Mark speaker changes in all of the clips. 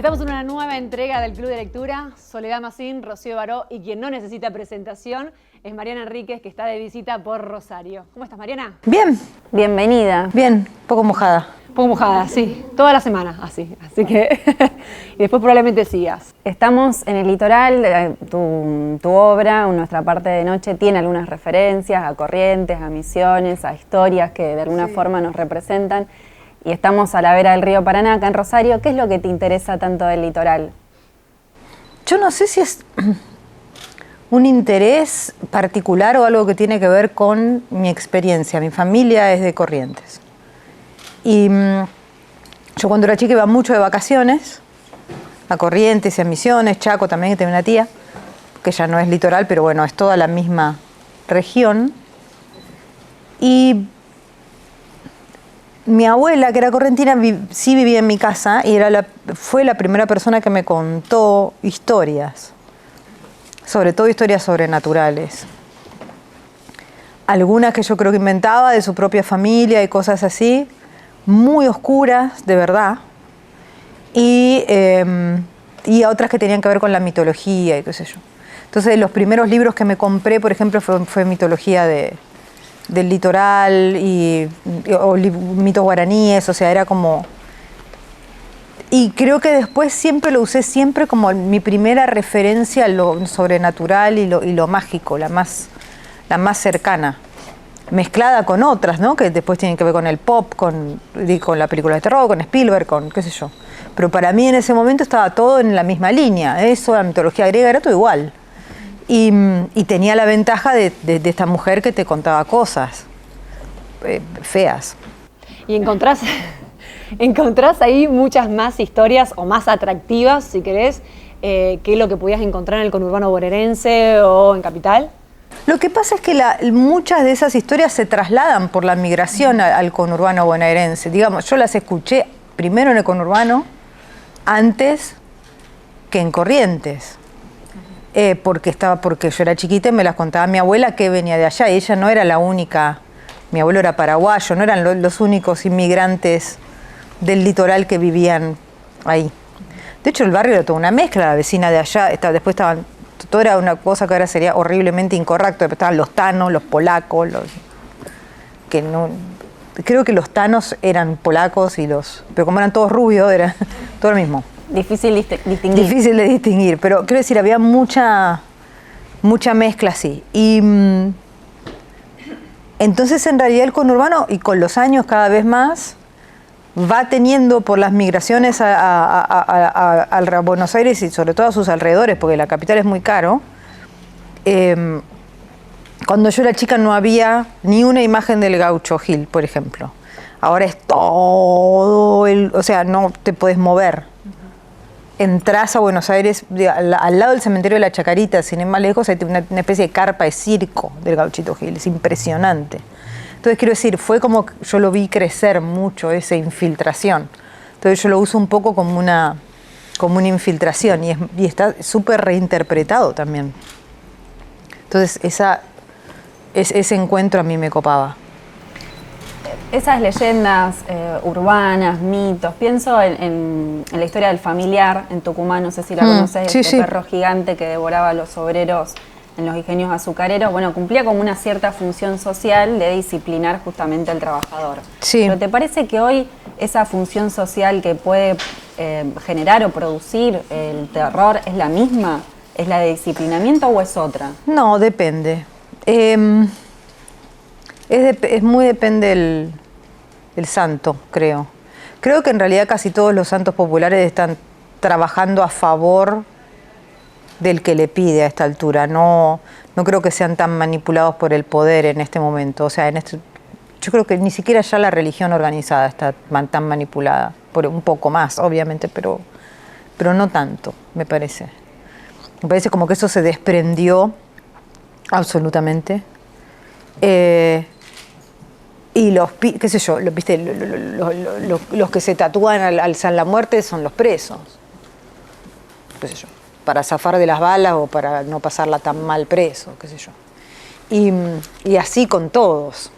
Speaker 1: Estamos en una nueva entrega del Club de Lectura. Soledad Mazín, Rocío Baró y quien no necesita presentación es Mariana Enríquez, que está de visita por Rosario. ¿Cómo estás, Mariana?
Speaker 2: Bien.
Speaker 3: Bienvenida.
Speaker 2: Bien, poco mojada.
Speaker 1: Un poco mojada, sí. Toda la semana, así que... y después probablemente sigas.
Speaker 3: Estamos en el litoral, tu obra, nuestra parte de noche, tiene algunas referencias a corrientes, a misiones, a historias que de alguna forma nos representan. Y estamos a la vera del río Paraná, acá en Rosario. ¿Qué es lo que te interesa tanto del litoral?
Speaker 2: Yo no sé si es un interés particular o algo que tiene que ver con mi experiencia. Mi familia es de Corrientes. Y yo cuando era chica iba mucho de vacaciones a Corrientes y a Misiones, Chaco también, que tengo una tía, que ya no es litoral, pero bueno, es toda la misma región. Y mi abuela, que era correntina, sí vivía en mi casa y fue la primera persona que me contó historias, sobre todo historias sobrenaturales. Algunas que yo creo que inventaba de su propia familia y cosas así, muy oscuras, de verdad, y otras que tenían que ver con la mitología y qué sé yo. Entonces, los primeros libros que me compré, por ejemplo, fue mitología del litoral o mitos guaraníes, o sea, era como... Y creo que después siempre lo usé como mi primera referencia a lo sobrenatural y lo mágico, la más cercana, mezclada con otras, ¿no? Que después tienen que ver con el pop, con la película de terror, con Spielberg, con qué sé yo. Pero para mí en ese momento estaba todo en la misma línea, eso, la mitología griega, era todo igual. Y tenía la ventaja de esta mujer que te contaba cosas feas.
Speaker 1: Y encontrás ahí muchas más historias o más atractivas, si querés, que lo que podías encontrar en el conurbano bonaerense o en Capital.
Speaker 2: Lo que pasa es que muchas de esas historias se trasladan por la migración al conurbano bonaerense. Digamos, yo las escuché primero en el conurbano, antes que en Corrientes. Porque yo era chiquita y me las contaba mi abuela, que venía de allá, y ella no era la única. Mi abuelo era paraguayo, no eran los únicos inmigrantes del litoral que vivían ahí. De hecho, el barrio era toda una mezcla, la vecina de allá, después estaban, todo era una cosa que ahora sería horriblemente incorrecto, estaban los tanos, los polacos, que no, creo que los tanos eran polacos, pero como eran todos rubios, era todo lo mismo.
Speaker 3: Difícil distinguir.
Speaker 2: Difícil de distinguir, pero quiero decir, había mucha mezcla así. Y entonces en realidad el conurbano, y con los años cada vez más, va teniendo por las migraciones a Buenos Aires y sobre todo a sus alrededores, porque la capital es muy caro. Cuando yo era chica no había ni una imagen del Gaucho Gil, por ejemplo. Ahora es todo, o sea, no te podés mover. Entrás a Buenos Aires, al lado del cementerio de la Chacarita, sin ir más lejos, hay una especie de carpa de circo del Gauchito Gil, es impresionante. Entonces, quiero decir, fue como que yo lo vi crecer mucho, esa infiltración. Entonces, yo lo uso un poco como una infiltración y está súper reinterpretado también. Entonces, ese encuentro a mí me copaba.
Speaker 3: Esas leyendas urbanas, mitos, pienso en la historia del familiar en Tucumán, no sé si la conoces,
Speaker 2: sí, sí.
Speaker 3: Perro gigante que devoraba a los obreros en los ingenios azucareros. Bueno, cumplía como una cierta función social de disciplinar justamente al trabajador.
Speaker 2: Sí.
Speaker 3: ¿Pero te parece que hoy esa función social que puede generar o producir el terror es la misma? ¿Es la de disciplinamiento o es otra?
Speaker 2: No, depende. Muy depende el santo, creo. Creo que en realidad casi todos los santos populares están trabajando a favor del que le pide a esta altura. No creo que sean tan manipulados por el poder en este momento. O sea, yo creo que ni siquiera ya la religión organizada está tan manipulada. Por un poco más, obviamente, pero no tanto, me parece. Me parece como que eso se desprendió absolutamente. Y qué sé yo, ¿viste? Los que se tatúan al alzar la muerte son los presos. Qué sé yo, para zafar de las balas o para no pasarla tan mal preso, qué sé yo. Y así con todos.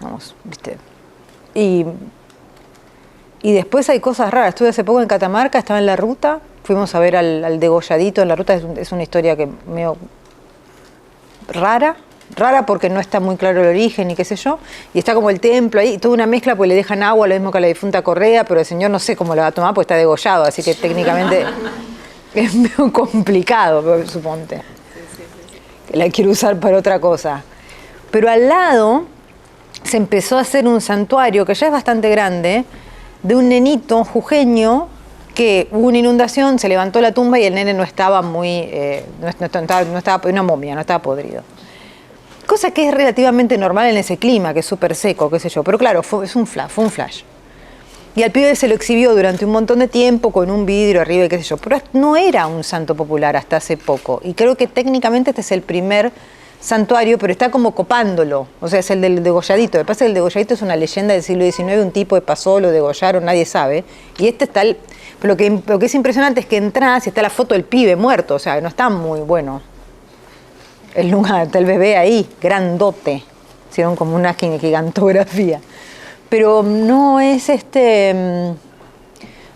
Speaker 2: Vamos, ¿viste? Y después hay cosas raras. Estuve hace poco en Catamarca, estaba en la ruta, fuimos a ver al degolladito en la ruta, es una historia que medio rara porque no está muy claro el origen y qué sé yo, y está como el templo ahí, toda una mezcla, pues le dejan agua, lo mismo que a la difunta Correa, pero el señor no sé cómo la va a tomar, porque está degollado, así que técnicamente es medio complicado, suponte. La quiero usar para otra cosa. Pero al lado se empezó a hacer un santuario, que ya es bastante grande, de un nenito jujeño, que hubo una inundación, se levantó la tumba y el nene no estaba muy, no estaba una momia, no estaba podrido. Cosa que es relativamente normal en ese clima, que es súper seco, qué sé yo. Pero claro, fue un flash. Y al pibe se lo exhibió durante un montón de tiempo con un vidrio arriba y qué sé yo. Pero no era un santo popular hasta hace poco. Y creo que técnicamente este es el primer santuario, pero está como copándolo. O sea, es el del degolladito. Lo que pasa es que el degolladito es una leyenda del siglo XIX, un tipo que pasó, lo degollaron, nadie sabe. Y este está pero lo que es impresionante es que entras y está la foto del pibe muerto. O sea, no está muy bueno. El lugar, está el bebé ahí, grandote. Hicieron como una gigantografía. Pero no es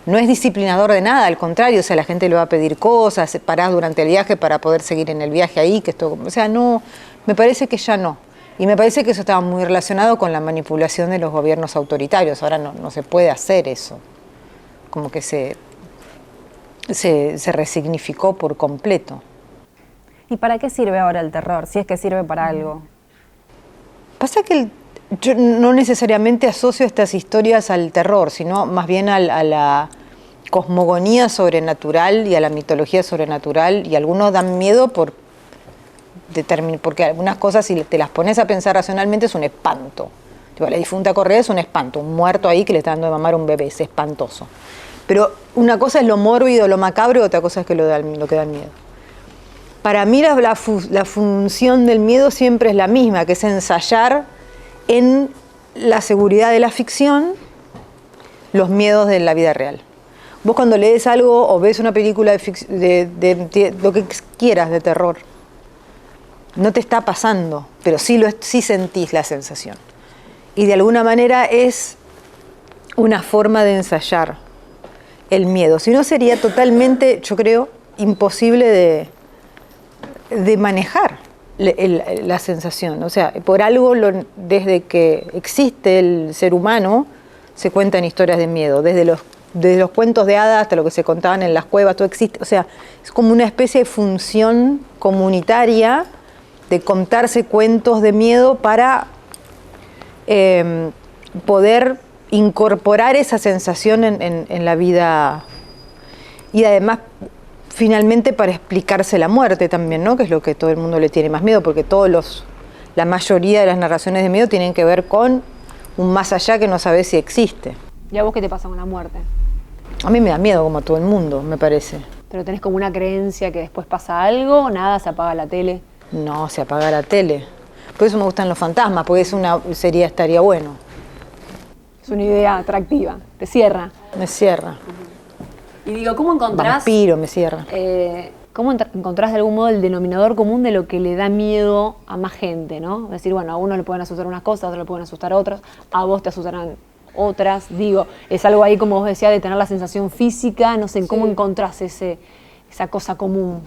Speaker 2: no es disciplinador de nada, al contrario, o sea, la gente le va a pedir cosas, parás durante el viaje para poder seguir en el viaje ahí, que esto, o sea, no, me parece que ya no. Y me parece que eso estaba muy relacionado con la manipulación de los gobiernos autoritarios. Ahora no se puede hacer eso. Como que se resignificó por completo.
Speaker 3: ¿Y para qué sirve ahora el terror? Si es que sirve para algo.
Speaker 2: Pasa que yo no necesariamente asocio estas historias al terror, sino más bien a la cosmogonía sobrenatural y a la mitología sobrenatural, y algunos dan miedo porque algunas cosas, si te las pones a pensar racionalmente, es un espanto. Tipo, la difunta Correa es un espanto, un muerto ahí que le está dando de mamar a un bebé, es espantoso. Pero una cosa es lo mórbido, lo macabro, y otra cosa es lo que da miedo. Para mí la función del miedo siempre es la misma, que es ensayar en la seguridad de la ficción los miedos de la vida real. Vos cuando lees algo o ves una película de lo que quieras de terror, no te está pasando, pero sí sentís la sensación. Y de alguna manera es una forma de ensayar el miedo. Si no, sería totalmente, yo creo, imposible de manejar la sensación. O sea, por algo, desde que existe el ser humano, se cuentan historias de miedo. Desde los cuentos de hadas hasta lo que se contaban en las cuevas, todo existe. O sea, es como una especie de función comunitaria de contarse cuentos de miedo para poder incorporar esa sensación en la vida. Y además, finalmente, para explicarse la muerte también, ¿no? Que es lo que todo el mundo le tiene más miedo, porque la mayoría de las narraciones de miedo tienen que ver con un más allá que no sabes si existe.
Speaker 1: ¿Y a vos qué te pasa con la muerte?
Speaker 2: A mí me da miedo, como a todo el mundo, me parece.
Speaker 1: ¿Pero tenés como una creencia que después pasa algo, nada, se apaga la tele?
Speaker 2: No, se apaga la tele. Por eso me gustan los fantasmas, porque estaría bueno.
Speaker 1: Es una idea atractiva, te cierra.
Speaker 2: Me cierra.
Speaker 1: Y digo, ¿cómo encontrás?
Speaker 2: Vampiro, me cierra.
Speaker 1: ¿Cómo encontrás de algún modo el denominador común de lo que le da miedo a más gente, ¿no? Es decir, bueno, a uno le pueden asustar unas cosas, a otro le pueden asustar otras, a vos te asustarán otras. Digo, es algo ahí, como vos decías, de tener la sensación física, no sé, ¿cómo encontrás esa cosa común?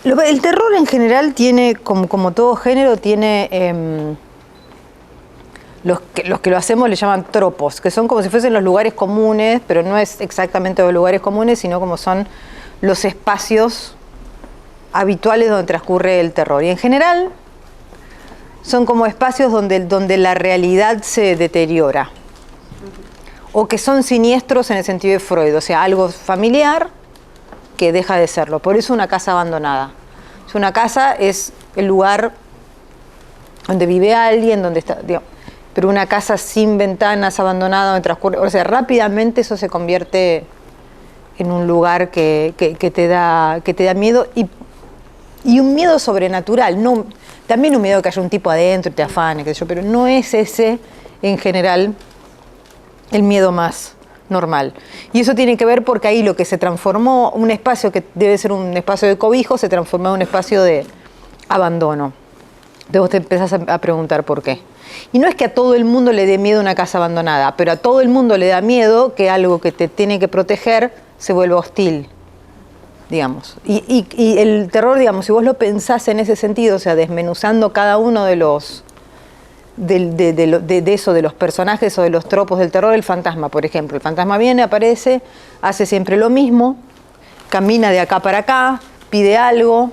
Speaker 2: El terror en general tiene, como todo género, tiene... Los que lo hacemos le llaman tropos, que son como si fuesen los lugares comunes, pero no es exactamente los lugares comunes, sino como son los espacios habituales donde transcurre el terror. Y en general son como espacios donde la realidad se deteriora, o que son siniestros en el sentido de Freud, o sea, algo familiar que deja de serlo. Por eso una casa abandonada. Una casa es el lugar donde vive alguien, donde está... pero una casa sin ventanas, abandonada, donde transcurre... O sea, rápidamente eso se convierte en un lugar que te da miedo y un miedo sobrenatural. No, también un miedo de que haya un tipo adentro y te afane, qué sé yo, pero no es ese, en general, el miedo más normal. Y eso tiene que ver porque ahí lo que se transformó, un espacio que debe ser un espacio de cobijo, se transformó en un espacio de abandono. Entonces vos te empezás a preguntar por qué. Y no es que a todo el mundo le dé miedo una casa abandonada, pero a todo el mundo le da miedo que algo que te tiene que proteger se vuelva hostil, digamos. Y el terror, digamos, si vos lo pensás en ese sentido, o sea, desmenuzando cada uno de los de eso, de los personajes o de los tropos del terror, el fantasma, por ejemplo. El fantasma viene, aparece, hace siempre lo mismo, camina de acá para acá, pide algo,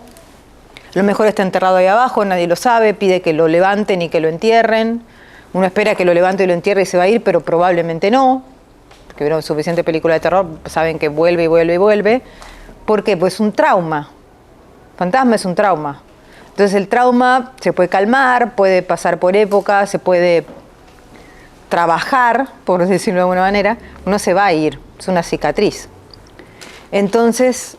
Speaker 2: lo mejor está enterrado ahí abajo, nadie lo sabe, pide que lo levanten y que lo entierren. Uno espera que lo levante y lo entierre y se va a ir, pero probablemente no, porque vieron suficiente película de terror, saben que vuelve y vuelve y vuelve. ¿Por qué? Pues es un trauma. Fantasma es un trauma. Entonces el trauma se puede calmar, puede pasar por épocas, se puede trabajar, por decirlo de alguna manera. Uno se va a ir, es una cicatriz. Entonces,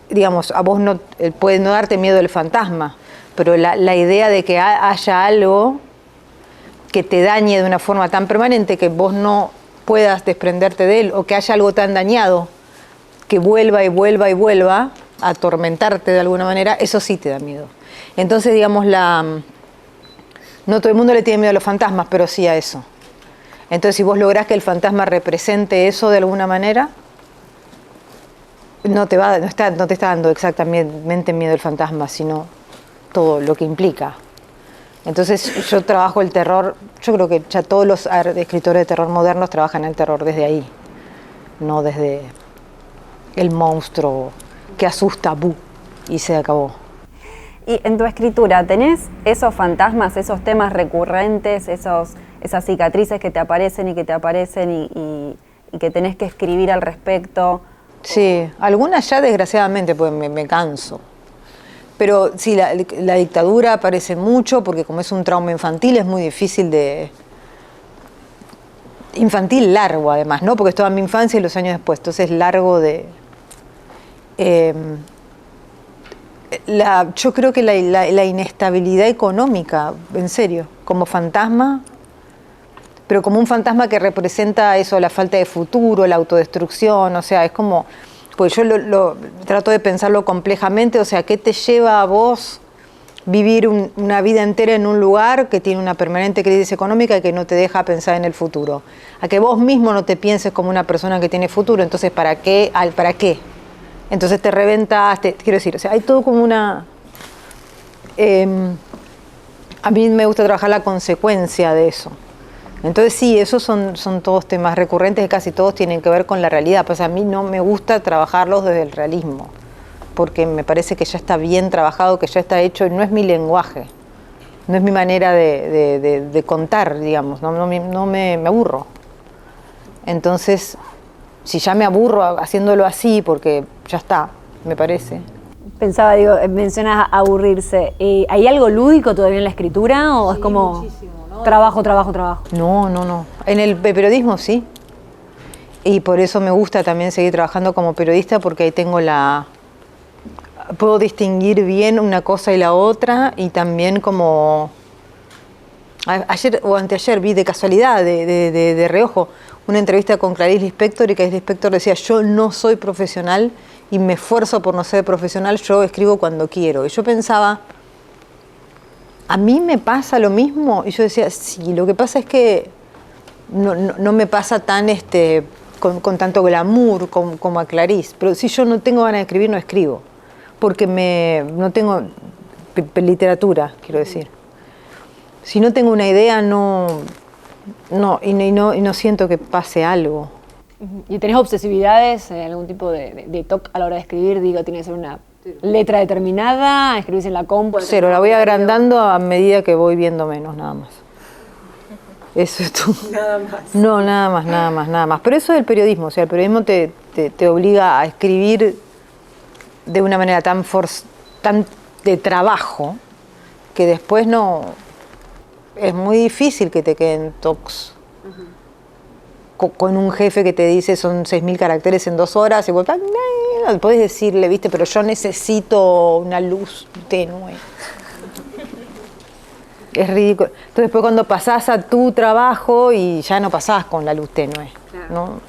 Speaker 2: digamos, a vos no puede no darte miedo el fantasma, pero la idea de que haya algo que te dañe de una forma tan permanente que vos no puedas desprenderte de él, o que haya algo tan dañado que vuelva y vuelva y vuelva a atormentarte de alguna manera, eso sí te da miedo. Entonces, digamos, no todo el mundo le tiene miedo a los fantasmas, pero sí a eso. Entonces, si vos lográs que el fantasma represente eso de alguna manera, no te está dando exactamente miedo el fantasma, sino todo lo que implica. Entonces, yo trabajo el terror, yo creo que ya todos los escritores de terror modernos trabajan el terror desde ahí, no desde el monstruo que asusta, ¡bu! Y se acabó.
Speaker 3: Y en tu escritura, ¿tenés esos fantasmas, esos temas recurrentes, esas cicatrices que te aparecen y que tenés que escribir al respecto?
Speaker 2: Sí, algunas ya desgraciadamente pues me canso. Pero sí, la dictadura aparece mucho porque como es un trauma infantil es muy difícil de... Infantil largo además, ¿no? Porque es toda mi infancia y los años después, entonces es largo de... yo creo que la inestabilidad económica, en serio, como fantasma, pero como un fantasma que representa eso, la falta de futuro, la autodestrucción, o sea, es como, pues yo trato de pensarlo complejamente, o sea, ¿qué te lleva a vos vivir una vida entera en un lugar que tiene una permanente crisis económica y que no te deja pensar en el futuro? A que vos mismo no te pienses como una persona que tiene futuro, entonces ¿para qué? ¿Para qué? Entonces te reventas, quiero decir, o sea, hay todo como una... a mí me gusta trabajar la consecuencia de eso. Entonces sí, esos son todos temas recurrentes que casi todos tienen que ver con la realidad. Pues a mí no me gusta trabajarlos desde el realismo, porque me parece que ya está bien trabajado, que ya está hecho, y no es mi lenguaje, no es mi manera de contar, digamos, no me aburro. Entonces, si ya me aburro haciéndolo así, porque ya está, me parece.
Speaker 1: Pensaba, digo, mencionas aburrirse. ¿Hay algo lúdico todavía en la escritura o sí, es como ¿no? Trabajo?
Speaker 2: No. En el periodismo sí. Y por eso me gusta también seguir trabajando como periodista, porque ahí tengo puedo distinguir bien una cosa y la otra, y también como... Ayer o anteayer vi de casualidad, de reojo, una entrevista con Clarice Lispector, y Clarice Lispector decía: yo no soy profesional y me esfuerzo por no ser profesional, yo escribo cuando quiero. Y yo pensaba, ¿a mí me pasa lo mismo? Y yo decía, sí, lo que pasa es que no me pasa tan con tanto glamour como a Clarice, pero si yo no tengo ganas de escribir, no escribo, porque no tengo literatura, quiero decir. Si no tengo una idea, no siento que pase algo.
Speaker 1: ¿Y tenés obsesividades, algún tipo de toque a la hora de escribir? Digo, ¿tiene que ser una letra determinada? ¿Escribís en la compu?
Speaker 2: Cero, la voy agrandando a medida que voy viendo menos, nada más. Eso es todo.
Speaker 4: Nada más.
Speaker 2: No, nada más. Pero eso es el periodismo, o sea, el periodismo te obliga a escribir de una manera tan de trabajo, que después es muy difícil que te queden tocs. Con un jefe que te dice son 6.000 caracteres en 2 horas, y vos podés decirle, viste, pero yo necesito una luz tenue. Es ridículo. Entonces después cuando pasás a tu trabajo y ya no pasás con la luz tenue, claro, ¿no?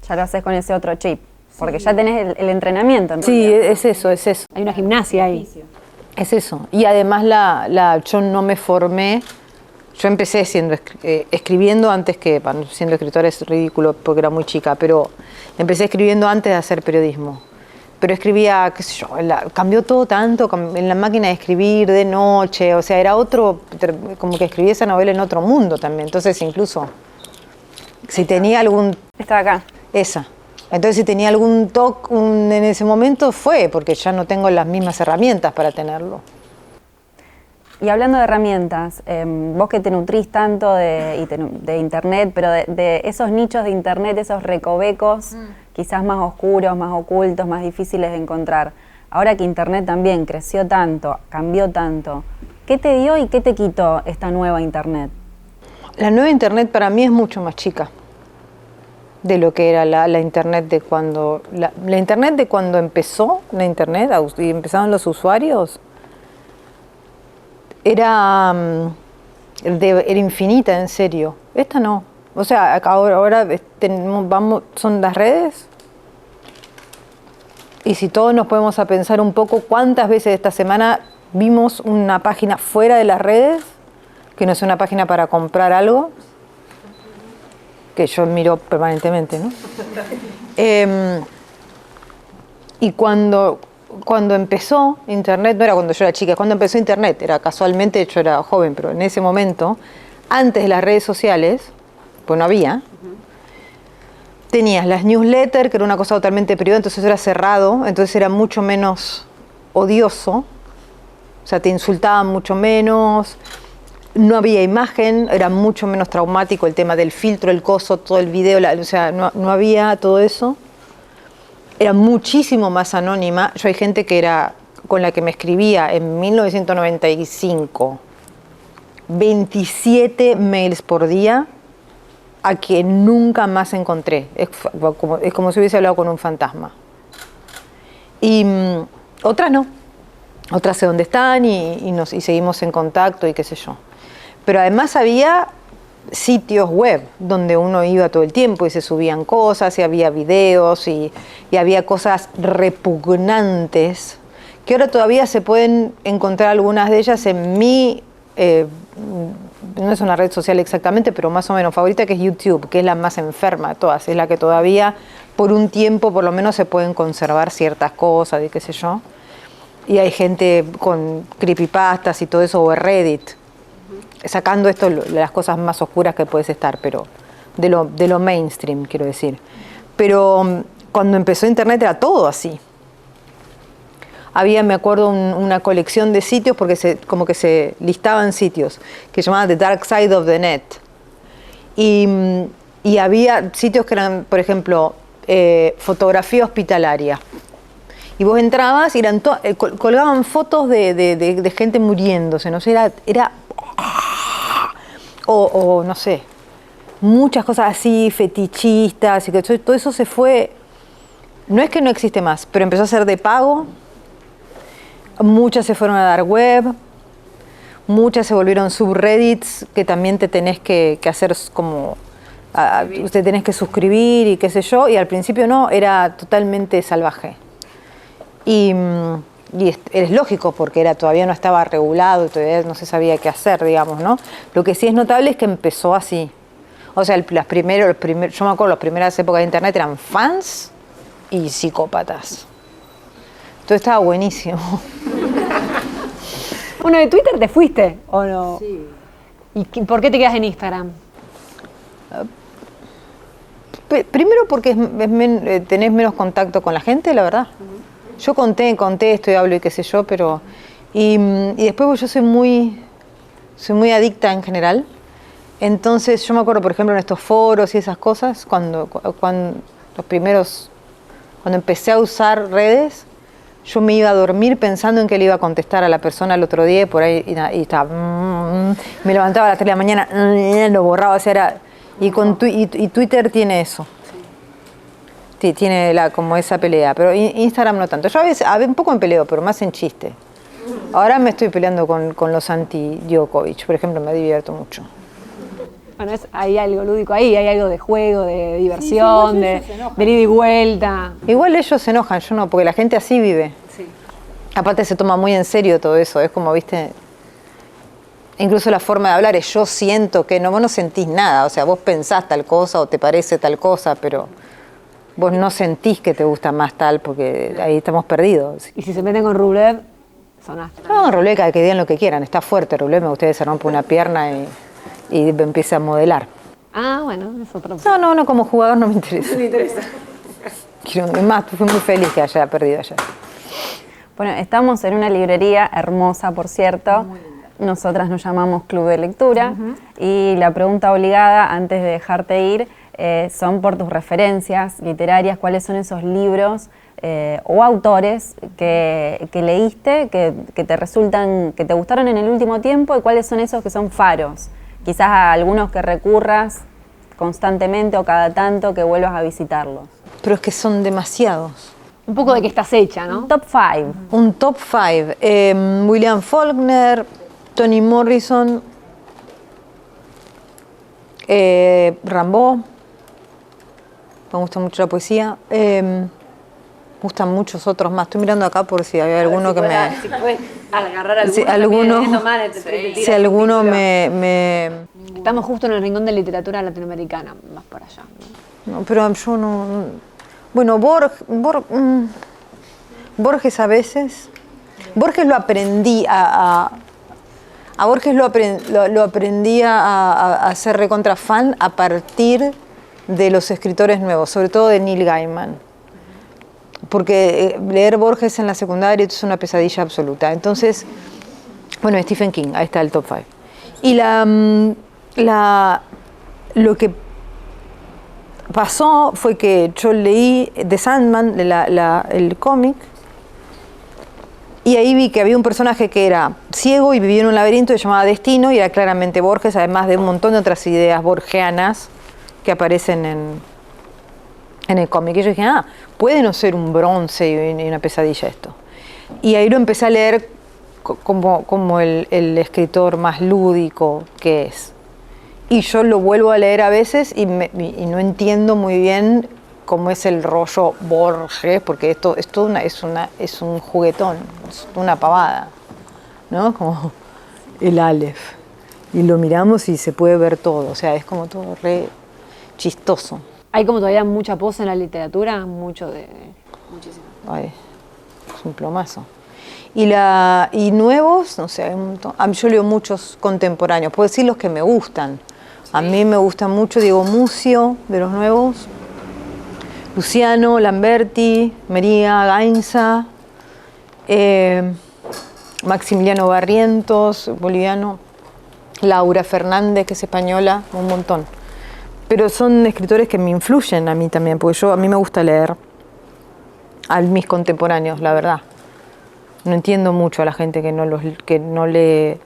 Speaker 3: Ya lo haces con ese otro chip, porque sí, ya tenés el entrenamiento.
Speaker 2: Sí, es eso.
Speaker 1: Hay una gimnasia ahí.
Speaker 2: Es eso. Y además yo no me formé yo empecé escribiendo antes que, bueno, siendo escritora es ridículo porque era muy chica, pero empecé escribiendo antes de hacer periodismo. Pero escribía, qué sé yo, cambió todo tanto en la máquina de escribir de noche, o sea, era otro, como que escribí esa novela en otro mundo también. Entonces, incluso, si tenía algún...
Speaker 3: Está acá.
Speaker 2: Esa. Entonces, si tenía algún toque en ese momento, fue, porque ya no tengo las mismas herramientas para tenerlo.
Speaker 3: Y hablando de herramientas, vos que te nutrís tanto de Internet, pero de esos nichos de Internet, esos recovecos, quizás más oscuros, más ocultos, más difíciles de encontrar. Ahora que Internet también creció tanto, cambió tanto, ¿qué te dio y qué te quitó esta nueva Internet?
Speaker 2: La nueva Internet para mí es mucho más chica de lo que era la Internet de cuando... La Internet de cuando empezó la Internet y empezaron los usuarios, era infinita, en serio. Esta no. O sea, ahora son las redes. Y si todos nos podemos a pensar un poco cuántas veces esta semana vimos una página fuera de las redes, que no es una página para comprar algo, que yo miro permanentemente, ¿no? Y cuando empezó Internet, no era cuando yo era chica, cuando empezó Internet, era casualmente, yo era joven, pero en ese momento, antes de las redes sociales, pues no había, tenías las newsletters, que era una cosa totalmente privada, entonces era cerrado, entonces era mucho menos odioso, o sea, te insultaban mucho menos, no había imagen, era mucho menos traumático el tema del filtro, el coso, todo el video, o sea, no había todo eso. Era muchísimo más anónima. Yo hay gente que era con la que me escribía en 1995, 27 mails por día, a que nunca más encontré. Es como si hubiese hablado con un fantasma. Y otras no. Otras sé dónde están y seguimos en contacto y qué sé yo. Pero además había sitios web donde uno iba todo el tiempo y se subían cosas y había videos y había cosas repugnantes que ahora todavía se pueden encontrar algunas de ellas en mi, no es una red social exactamente, pero más o menos favorita, que es YouTube, que es la más enferma de todas, es la que todavía por un tiempo por lo menos se pueden conservar ciertas cosas y qué sé yo. Y hay gente con creepypastas y todo eso, o Reddit, sacando esto, las cosas más oscuras que puedes estar, pero de lo mainstream, quiero decir. Pero cuando empezó Internet era todo así. Había, me acuerdo, una colección de sitios, porque como que se listaban sitios, que se llamaban The Dark Side of the Net. Y había sitios que eran, por ejemplo, fotografía hospitalaria. Y vos entrabas y colgaban fotos de gente muriéndose, no sé, era o no sé, muchas cosas así, fetichistas, y que todo eso se fue, no es que no existe más, pero empezó a ser de pago, muchas se fueron a dark web, muchas se volvieron subreddits, que también te tenés que hacer como, te tenés que suscribir y qué sé yo, y al principio no, era totalmente salvaje. Y es lógico porque todavía no estaba regulado, todavía no se sabía qué hacer, digamos, ¿no? Lo que sí es notable es que empezó así. O sea, yo me acuerdo, las primeras épocas de Internet eran fans y psicópatas. Todo estaba buenísimo.
Speaker 1: Bueno, ¿de Twitter te fuiste o no?
Speaker 4: Sí.
Speaker 1: ¿Y por qué te quedas en Instagram?
Speaker 2: Primero porque tenés menos contacto con la gente, la verdad. Yo contesto y hablo y qué sé yo, pero... Y después pues, yo soy muy adicta en general. Entonces yo me acuerdo, por ejemplo, en estos foros y esas cosas, cuando empecé a usar redes, yo me iba a dormir pensando en que le iba a contestar a la persona el otro día y por ahí y estaba... me levantaba a las 3 de la mañana, lo borraba, o sea, era... Y Twitter tiene eso. Sí, tiene como esa pelea, pero Instagram no tanto. Yo a veces un poco me peleo, pero más en chiste. Ahora me estoy peleando con los anti-Djokovic, por ejemplo, me divierto mucho.
Speaker 1: Bueno, hay algo lúdico ahí, hay algo de juego, de diversión, de ida y vuelta.
Speaker 2: Igual ellos se enojan, yo no, porque la gente así vive.
Speaker 4: Sí.
Speaker 2: Aparte se toma muy en serio todo eso, es como, viste, Incluso la forma de hablar es yo siento que no, vos no sentís nada, o sea, vos pensás tal cosa o te parece tal cosa, pero vos no sentís que te gusta más tal porque ahí estamos perdidos.
Speaker 1: Y si se meten con Rublev, sonaste.
Speaker 2: No, Rublev, que digan lo que quieran, está fuerte Rublev, me gustaría que se rompa una pierna y empiece a modelar.
Speaker 1: Ah, bueno, es otro.
Speaker 2: No, como jugador no me interesa. No me interesa. Más, fui muy feliz que haya perdido ayer.
Speaker 3: Bueno, estamos en una librería hermosa, por cierto. Nosotras nos llamamos Club de Lectura y la pregunta obligada antes de dejarte ir son por tus referencias literarias, cuáles son esos libros o autores que leíste, que te resultan, que te gustaron en el último tiempo y cuáles son esos que son faros. Quizás a algunos que recurras constantemente o cada tanto que vuelvas a visitarlos.
Speaker 2: Pero es que son demasiados.
Speaker 1: Un poco de que estás hecha, ¿no?
Speaker 3: Top 5.
Speaker 2: Un top 5. William Faulkner, Toni Morrison, Rimbaud. Me gusta mucho la poesía. Me gustan muchos otros más. Estoy mirando acá por si hay alguno que me...
Speaker 1: Si puedes agarrar alguno.
Speaker 2: Si alguno me...
Speaker 1: Estamos justo en el rincón de literatura latinoamericana, más por allá, ¿no?
Speaker 2: No, pero yo no... Bueno, Borges a veces. Borges lo aprendí a Borges lo aprendí a ser recontra fan a partir de los escritores nuevos, sobre todo de Neil Gaiman. Porque leer Borges en la secundaria es una pesadilla absoluta. Entonces, bueno, Stephen King, ahí está el top 5. Y lo que pasó fue que yo leí The Sandman, el cómic, y ahí vi que había un personaje que era ciego y vivía en un laberinto que se llamaba Destino, y era claramente Borges, además de un montón de otras ideas borgianas que aparecen en el cómic. Y yo dije, puede no ser un bronce y una pesadilla esto. Y ahí lo empecé a leer como el escritor más lúdico que es. Y yo lo vuelvo a leer a veces y no entiendo muy bien cómo es el rollo Borges, porque esto es un juguetón, es una pavada, ¿no? Como el Aleph. Y lo miramos y se puede ver todo, o sea, es como todo re chistoso.
Speaker 1: Hay como todavía mucha pose en la literatura, muchísimo.
Speaker 2: Ay, es un plomazo. Y nuevos, no sé, hay un montón. Yo leo muchos contemporáneos, puedo decir los que me gustan. A mí me gusta mucho Diego Mucio, de los nuevos, Luciano, Lamberti, María Gainza, Maximiliano Barrientos, boliviano, Laura Fernández, que es española, un montón. Pero son escritores que me influyen a mí también, porque a mí me gusta leer a mis contemporáneos, la verdad. No entiendo mucho a la gente que no lee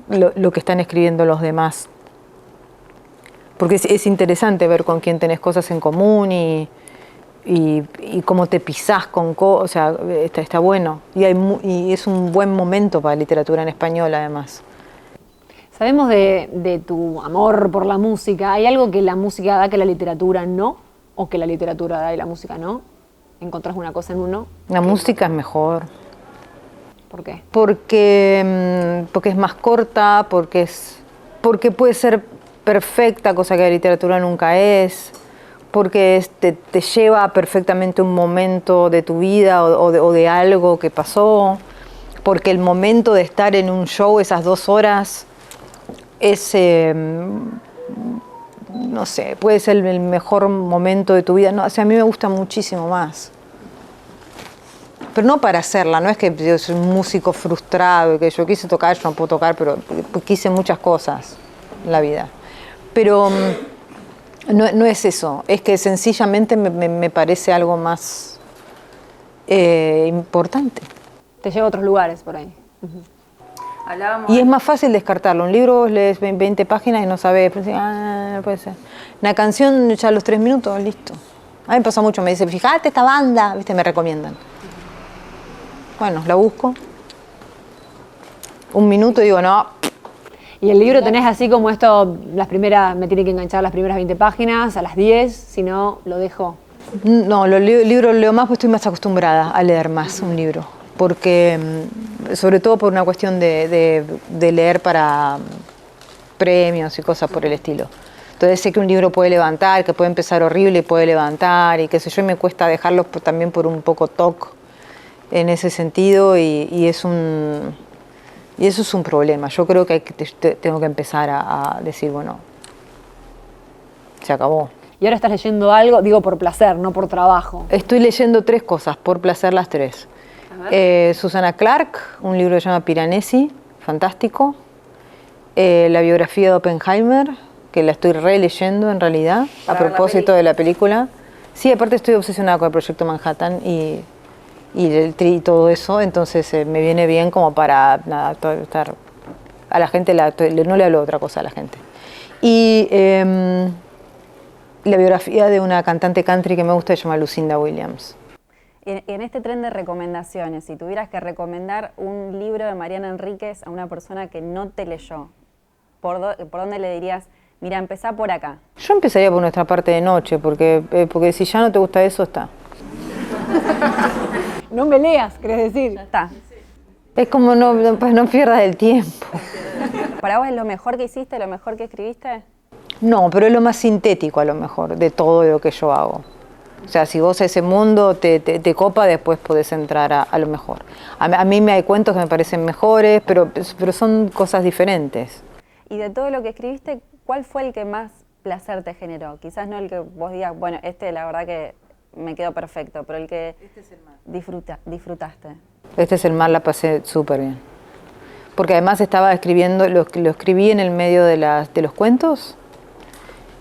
Speaker 2: lo que están escribiendo los demás. Porque es interesante ver con quién tenés cosas en común y cómo te pisás con cosas, o sea, está bueno. Y es un buen momento para la literatura en español, además.
Speaker 1: Sabemos de tu amor por la música. ¿Hay algo que la música da que la literatura no? ¿O que la literatura da y la música no? ¿Encontrás una cosa en uno?
Speaker 2: La música es mejor.
Speaker 1: ¿Por qué?
Speaker 2: Porque es más corta, porque puede ser perfecta, cosa que la literatura nunca es, porque te lleva perfectamente un momento de tu vida o de algo que pasó, porque el momento de estar en un show, esas 2 horas, no sé, puede ser el mejor momento de tu vida. No, o sea, a mí me gusta muchísimo más. Pero no para hacerla, no es que yo soy un músico frustrado y que yo quise tocar, yo no puedo tocar, pero quise muchas cosas en la vida. Pero no es eso, es que sencillamente me parece algo más importante.
Speaker 1: Te lleva a otros lugares por ahí.
Speaker 2: Y es más fácil descartarlo. Un libro vos lees 20 páginas y no sabes, no puede ser. Una canción ya a los 3 minutos, listo. A mí me pasa mucho, me dice, fíjate esta banda, ¿viste? Me recomiendan. Bueno, la busco. 1 minuto y digo, no.
Speaker 1: Y el libro tenés así como esto, me tiene que enganchar las primeras 20 páginas, a las 10, si no, lo dejo.
Speaker 2: No, los libros leo más porque estoy más acostumbrada a leer más un libro. porque sobre todo por una cuestión de leer para premios y cosas por el estilo. Entonces sé que un libro puede levantar, que puede empezar horrible y puede levantar, y qué sé yo, y me cuesta dejarlo también por un poco toc en ese sentido, y eso es un problema. Yo creo que tengo que empezar a decir, bueno, se acabó.
Speaker 1: Y ahora estás leyendo algo, digo por placer, no por trabajo.
Speaker 2: Estoy leyendo 3 cosas, por placer las 3. Susanna Clarke, un libro que se llama Piranesi, fantástico. La biografía de Oppenheimer, que la estoy releyendo en realidad, a propósito de la película. Sí, aparte estoy obsesionada con el Proyecto Manhattan y todo eso, entonces me viene bien como para estar... A la gente no le hablo otra cosa a la gente. Y la biografía de una cantante country que me gusta, se llama Lucinda Williams.
Speaker 3: En este tren de recomendaciones, si tuvieras que recomendar un libro de Mariana Enríquez a una persona que no te leyó, ¿por dónde le dirías, mira, empezá por acá?
Speaker 2: Yo empezaría por Nuestra parte de noche, porque si ya no te gusta eso, está.
Speaker 1: No me leas, querés decir.
Speaker 3: Ya está.
Speaker 2: Es como no pierdas el tiempo.
Speaker 3: ¿Para vos es lo mejor que hiciste, lo mejor que escribiste?
Speaker 2: No, pero es lo más sintético a lo mejor de todo lo que yo hago. O sea, si vos ese mundo te copa, después podés entrar a lo mejor. A mí hay cuentos que me parecen mejores, pero son cosas diferentes.
Speaker 3: Y de todo lo que escribiste, ¿cuál fue el que más placer te generó? Quizás no el que vos digas, bueno, la verdad que me quedó perfecto, pero el que disfrutaste.
Speaker 2: Este es el mar, la pasé súper bien. Porque además estaba escribiendo, lo escribí en el medio de los cuentos,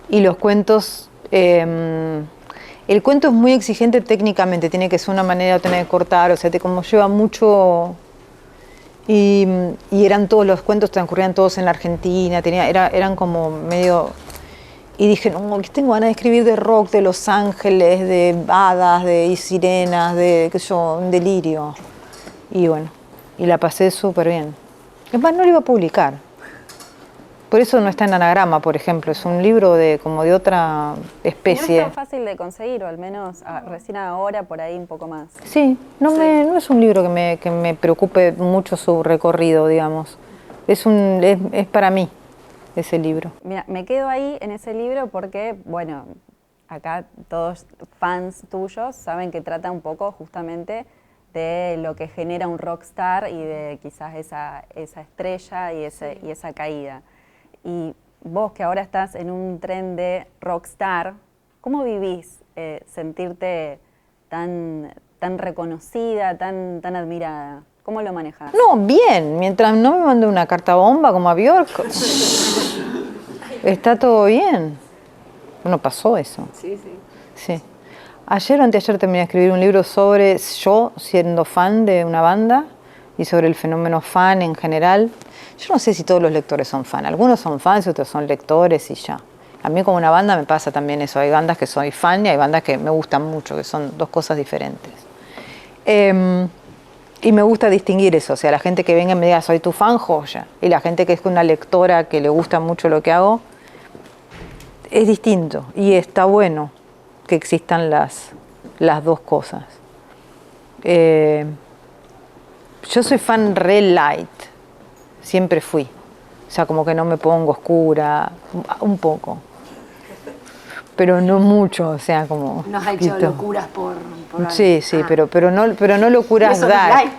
Speaker 2: y los cuentos... el cuento es muy exigente técnicamente, tiene que ser una manera de tener que cortar, o sea, como lleva mucho... Y eran todos los cuentos, transcurrían todos en la Argentina, eran como medio... Y dije, no, tengo ganas de escribir de rock, de Los Ángeles, de hadas, de sirenas, de qué sé yo, un delirio. Y bueno, y la pasé súper bien. Es más, no lo iba a publicar. Por eso no está en Anagrama, por ejemplo. Es un libro como de otra especie.
Speaker 3: No es tan fácil de conseguir, o al menos recién ahora, por ahí un poco más.
Speaker 2: Sí, no es un libro que me preocupe mucho su recorrido, digamos. Es para mí, ese libro.
Speaker 3: Mira, me quedo ahí en ese libro porque, bueno, acá todos fans tuyos saben que trata un poco justamente de lo que genera un rockstar y de quizás esa estrella y esa caída. Y vos que ahora estás en un tren de rockstar, ¿cómo vivís sentirte tan reconocida, tan admirada? ¿Cómo lo manejás?
Speaker 2: No, bien, mientras no me mande una carta bomba como a Bjork, está todo bien. No pasó eso. Sí. Ayer o anteayer terminé de escribir un libro sobre yo siendo fan de una banda y sobre el fenómeno fan en general. Yo no sé si todos los lectores son fan. Algunos son fans y otros son lectores y ya. A mí como una banda me pasa también eso. Hay bandas que soy fan y hay bandas que me gustan mucho, que son dos cosas diferentes. Y me gusta distinguir eso. O sea, la gente que venga y me diga, soy tu fan, joya. Y la gente que es una lectora que le gusta mucho lo que hago, es distinto. Y está bueno que existan las dos cosas. Yo soy fan re light. Siempre fui. O sea, como que no me pongo oscura, un poco. Pero no mucho, o sea, como...
Speaker 1: No has hecho locuras por
Speaker 2: Sí, pero no locuras dark.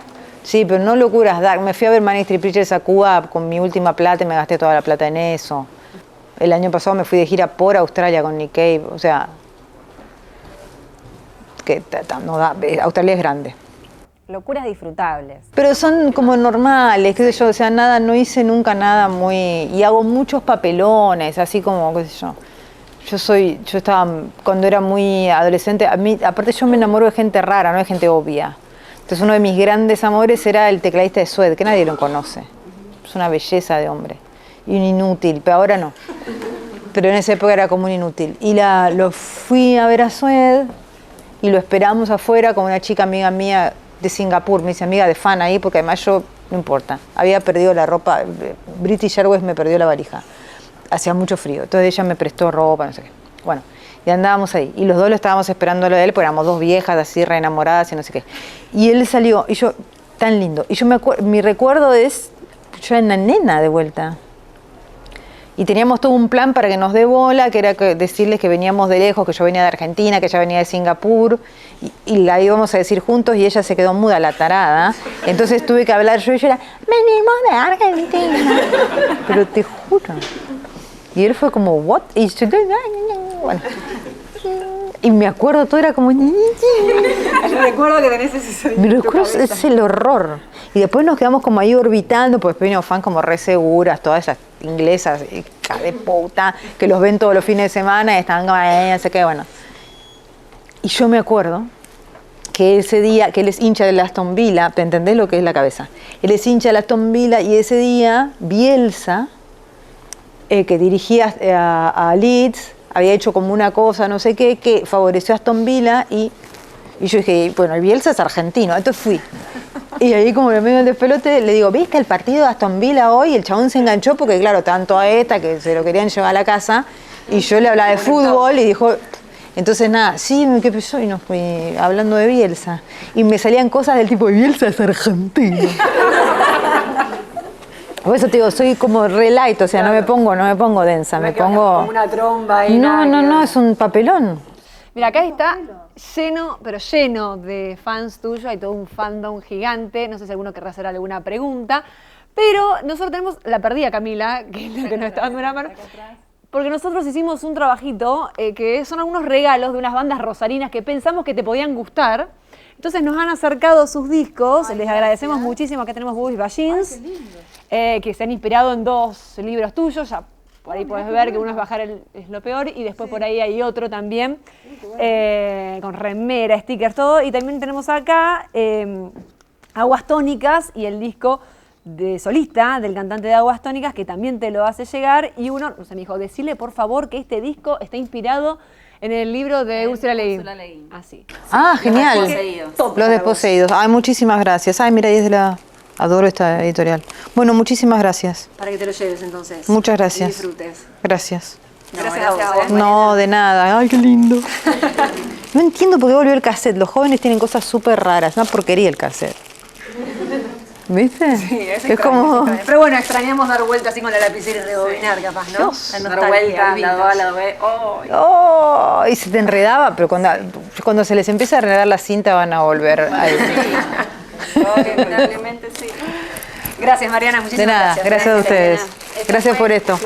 Speaker 2: Sí, pero no locuras dark. Me fui a ver Manic Street Preachers a Cuba con mi última plata y me gasté toda la plata en eso. El año pasado me fui de gira por Australia con Nick Cave, o sea... Australia es grande.
Speaker 3: Locuras disfrutables.
Speaker 2: Pero son como normales, qué sé yo, o sea, no hice nunca nada muy... Y hago muchos papelones, así como, qué sé yo. Yo estaba, cuando era muy adolescente, aparte yo me enamoro de gente rara, no de gente obvia. Entonces uno de mis grandes amores era el tecladista de Suede, que nadie lo conoce. Es una belleza de hombre. Y un inútil, pero ahora no. Pero en esa época era como un inútil. Y lo fui a ver a Suede y lo esperamos afuera con una chica amiga mía de Singapur, me dice amiga de fan ahí, porque además yo, no importa, había perdido la ropa, British Airways me perdió la valija, hacía mucho frío, entonces ella me prestó ropa, no sé qué, bueno, y andábamos ahí, y los dos lo estábamos esperando a lo de él, porque éramos dos viejas así, re enamoradas y no sé qué, y él salió, y yo Tan lindo. Y yo mi recuerdo es, yo era una nena de vuelta. Y teníamos todo un plan para que nos dé bola, que era decirles que veníamos de lejos, que yo venía de Argentina, que ella venía de Singapur, y la íbamos a decir juntos, y ella se quedó muda, la tarada. Entonces tuve que hablar yo, y yo era, venimos de Argentina. Pero te juro. Y él fue como, ¿what? Y yo, bueno. Y me acuerdo, todo era como...
Speaker 1: El recuerdo que tenés ese sonido.
Speaker 2: Mi recuerdo es el horror. Y después nos quedamos como ahí orbitando, pues después vinieron fan como re seguras, todas esas inglesas, hija de puta, que los ven todos los fines de semana y están como, no sé qué, bueno. Y yo me acuerdo que ese día, que él es hincha del Aston Villa, ¿te entendés lo que es la cabeza? Él es hincha del Aston Villa y ese día Bielsa, que dirigía a Leeds, había hecho como una cosa, no sé qué, que favoreció a Aston Villa y yo dije, bueno, el Bielsa es argentino, entonces fui. Y ahí como en medio del despelote le digo, ¿viste el partido de Aston Villa hoy? Y el chabón se enganchó porque claro, tanto a esta que se lo querían llevar a la casa y yo le hablaba de fútbol y dijo, entonces nada, sí, ¿qué pasó? Y nos fui hablando de Bielsa. Y me salían cosas del tipo, Bielsa es argentino. Por eso te digo, soy como re light, o sea, claro. no me pongo densa, me pongo...
Speaker 1: Como una tromba y
Speaker 2: No, es un papelón.
Speaker 1: Mira, acá está lleno, pero lleno de fans tuyos, hay todo un fandom gigante, no sé si alguno querrá hacer alguna pregunta, pero nosotros tenemos la perdida Camila, que es la que nos está dando una mano, porque nosotros hicimos un trabajito que son algunos regalos de unas bandas rosarinas que pensamos que te podían gustar. Entonces nos han acercado sus discos, les agradecemos muchísimo. Acá tenemos Bubis Ballins, que se han inspirado en 2 libros tuyos, ya por ahí podés ver que uno es Bajar es lo peor y después por ahí hay otro también, con remera, stickers, todo. Y también tenemos acá Aguas Tónicas y el disco de solista del cantante de Aguas Tónicas, que también te lo hace llegar. Y uno, o sea, me dijo, decile por favor que este disco está inspirado en el libro de Úrsula Le Guin.
Speaker 2: Así. Ah, genial. Los Desposeídos. Ay, muchísimas gracias. Ay, mira, ahí es de la... Adoro esta editorial. Bueno, muchísimas gracias.
Speaker 1: Para que te lo lleves entonces.
Speaker 2: Muchas gracias.
Speaker 1: Y disfrutes.
Speaker 2: Gracias.
Speaker 1: Gracias a vos.
Speaker 2: No, de nada. Ay, qué lindo. No entiendo por qué volvió el cassette. Los jóvenes tienen cosas súper raras. Una porquería el cassette. ¿Viste?
Speaker 1: Sí,
Speaker 2: es como...
Speaker 1: Pero bueno, extrañamos dar vuelta así con la lapicera y rebobinar, capaz, ¿no?
Speaker 3: Dar vuelta, lado A, lado B.
Speaker 2: Oh, y se te enredaba, pero cuando se les empieza a enredar la cinta van a volver ahí.
Speaker 3: Probablemente sí.
Speaker 1: Gracias, Mariana, muchísimas
Speaker 2: gracias. De nada, gracias a ustedes. Gracias por esto.